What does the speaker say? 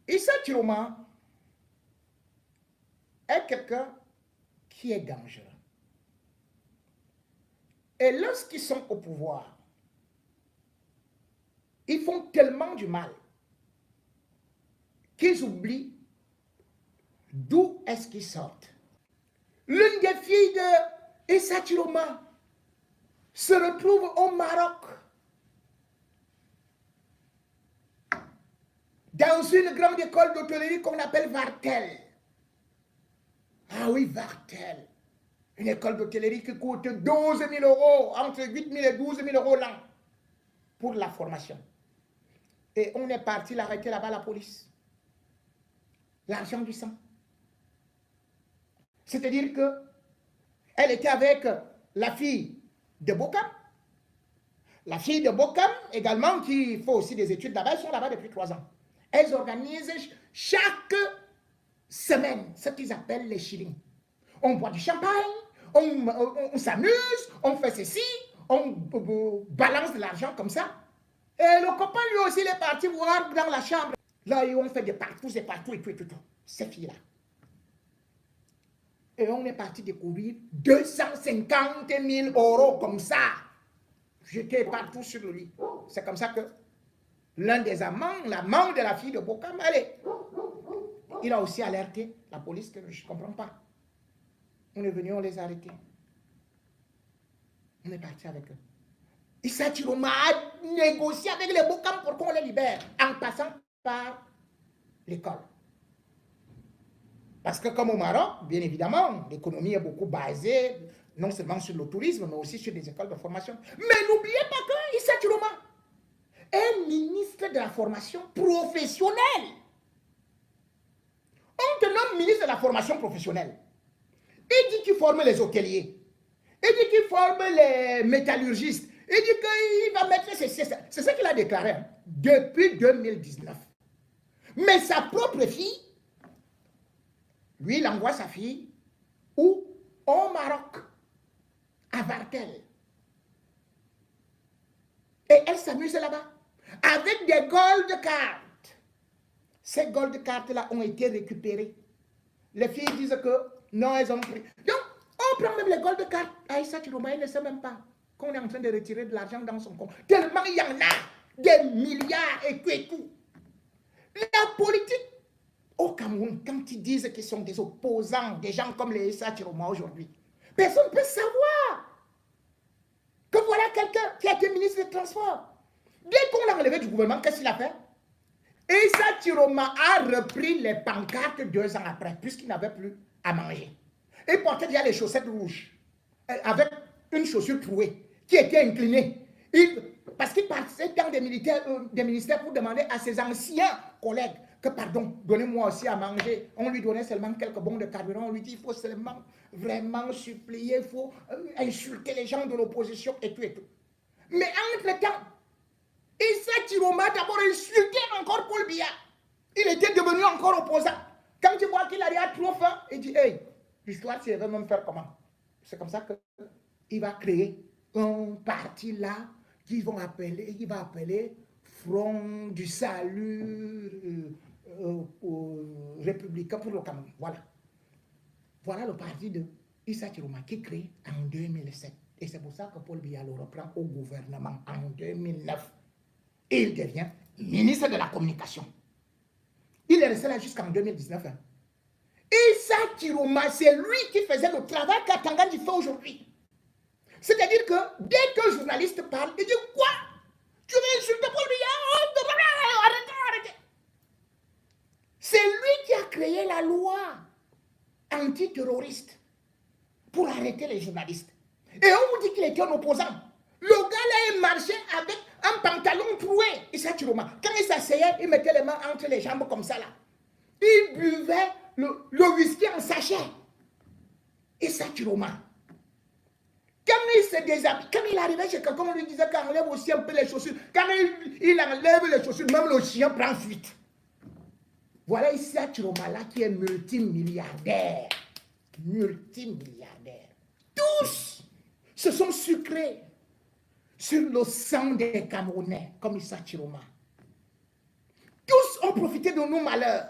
Issa Chiroma est quelqu'un qui est dangereux. Et lorsqu'ils sont au pouvoir, ils font tellement du mal qu'ils oublient d'où est-ce qu'ils sortent. L'une des filles de Issa Chiroma se retrouve au Maroc dans une grande école d'hôtellerie qu'on appelle Vartel. Ah oui, Vartel. Une école d'hôtellerie qui coûte 12 000 euros, entre 8 000 et 12 000 euros l'an pour la formation. Et on est parti l'arrêter là-bas, la police. L'argent du sang. C'est-à-dire qu'elle était avec la fille de Bokam. La fille de Bokam, également, qui fait aussi des études là-bas, elles sont là-bas depuis 3 ans. Elles organisent chaque semaine ce qu'ils appellent les shillings. On boit du champagne, on s'amuse, on fait ceci, on balance de l'argent comme ça. Et le copain, lui aussi, il est parti voir dans la chambre. Là, ils ont fait des partout, et tout. Ces filles-là. Et on est parti découvrir 250 000 euros comme ça. J'étais partout sur le lit. C'est comme ça que l'un des amants, l'amant de la fille de Bokam, allez, il a aussi alerté la police que je ne comprends pas. On est venu, on les a arrêtés. On est parti avec eux. Issa Chiroma a négocié avec les Bokam pour qu'on les libère en passant par l'école. Parce que comme au Maroc, bien évidemment, l'économie est beaucoup basée non seulement sur le tourisme, mais aussi sur des écoles de formation. Mais n'oubliez pas que Issa Chiroma est ministre de la formation professionnelle. On te nomme ministre de la formation professionnelle. Il dit qu'il forme les hôteliers. Il dit qu'il forme les métallurgistes. Il dit qu'il va mettre... C'est ce qu'il a déclaré depuis 2019. Mais sa propre fille, lui, il envoie sa fille où? Au Maroc, à Vartel. Et elle s'amuse là-bas avec des gold cards. Ces gold cards-là ont été récupérées. Les filles disent que non, elles ont pris. Donc, on prend même les gold cards. Aïssa Chiroma, il ne sait même pas qu'on est en train de retirer de l'argent dans son compte. Tellement il y en a des milliards et tout. La politique au Cameroun, quand ils disent qu'ils sont des opposants, des gens comme les Issa Chiroma aujourd'hui, personne ne peut savoir que voilà quelqu'un qui a été ministre des Transports. Dès qu'on l'a relevé du gouvernement, qu'est-ce qu'il a fait? Issa Chiroma a repris les pancartes 2 ans après, puisqu'il n'avait plus à manger. Il portait déjà les chaussettes rouges, avec une chaussure trouée, qui était inclinée. Parce qu'il partait dans des ministères pour demander à ses anciens collègues que, pardon, donnez-moi aussi à manger. On lui donnait seulement quelques bons de carburant. On lui dit, il faut seulement vraiment supplier, il faut insulter les gens de l'opposition et tout et tout. Mais entre-temps, Issa Chiroma d'abord insulté encore Paul Biya. Il était devenu encore opposant. Quand tu vois qu'il a trop faim, il dit, hey, l'histoire, tu veux même faire comment? C'est comme ça qu'il va créer un parti là qu'il va appeler Front du Salut républicain pour le Cameroun. Voilà. Voilà le parti de Issa Chiroma qui est créé en 2007. Et c'est pour ça que Paul Biya le reprend au gouvernement en 2009. Et il devient ministre de la Communication. Il est resté là jusqu'en 2019. Issa Chiroma, c'est lui qui faisait le travail qu'Atangani fait aujourd'hui. C'est-à-dire que dès qu'un journaliste parle, il dit quoi? Tu veux insulter Paul Biya? Arrêtez. C'est lui qui a créé la loi antiterroriste pour arrêter les journalistes. Et on vous dit qu'il était un opposant. Le gars là, il marchait avec un pantalon troué. Issa Chiroma. Quand il s'asseyait, il mettait les mains entre les jambes comme ça là. Il buvait le whisky en sachet. Issa Chiroma. Quand il se déshabille, quand il arrivait chez quelqu'un, on lui disait qu'il enlève aussi un peu les chaussures. Quand il enlève les chaussures, même le chien prend fuite. Voilà Issa Chiroma là qui est multimilliardaire. Multimilliardaire. Tous se sont sucrés sur le sang des Camerounais, comme Issa Chiroma. Tous ont profiter de nos malheurs.